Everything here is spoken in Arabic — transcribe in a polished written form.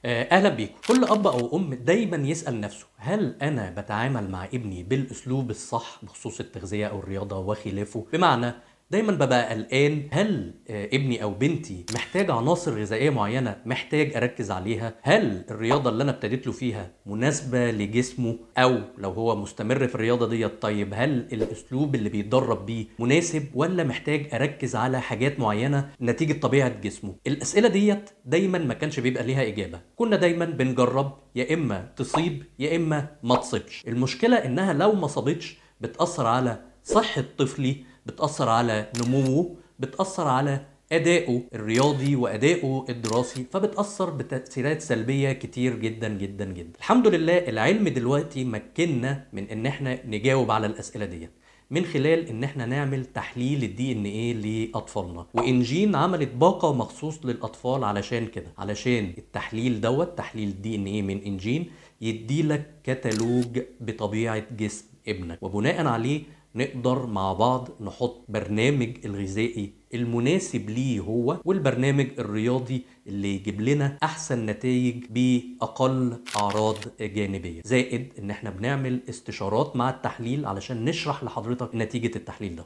اهلا بيكم. كل اب او ام دايما يسال نفسه، هل انا بتعامل مع ابني بالاسلوب الصح بخصوص التغذيه او الرياضه وخلافه؟ بمعنى دايما ببقى قلقان، هل ابني او بنتي محتاج عناصر غذائيه معينه محتاج اركز عليها؟ هل الرياضه اللي انا ابتديت له فيها مناسبه لجسمه؟ او لو هو مستمر في الرياضه ديت، طيب هل الاسلوب اللي بيتدرب بيه مناسب ولا محتاج اركز على حاجات معينه نتيجه طبيعه جسمه؟ الاسئله ديت دايما ما كانش بيبقى ليها اجابه، كنا دايما بنجرب، يا اما تصيب يا اما ما تصيبش. المشكله انها لو ما صابتش بتاثر على صحه طفلي، بتأثر على نموه، بتأثر على أدائه الرياضي وأدائه الدراسي، فبتأثر بتأثيرات سلبية كتير جدا جدا جدا. الحمد لله العلم دلوقتي مكننا من ان احنا نجاوب على الأسئلة دي من خلال ان احنا نعمل تحليل الدي ان ايه لاطفالنا، وانجين عملت باقه مخصوص للاطفال علشان كده، علشان التحليل دوت تحليل الدي ان ايه من انجين يديلك كتالوج بطبيعه جسم ابنك، وبناء عليه نقدر مع بعض نحط برنامج الغذائي المناسب ليه هو، والبرنامج الرياضي اللي يجيب لنا احسن نتائج باقل اعراض جانبيه. زائد ان احنا بنعمل استشارات مع التحليل علشان نشرح لحضرتك نتيجه التحليل ده.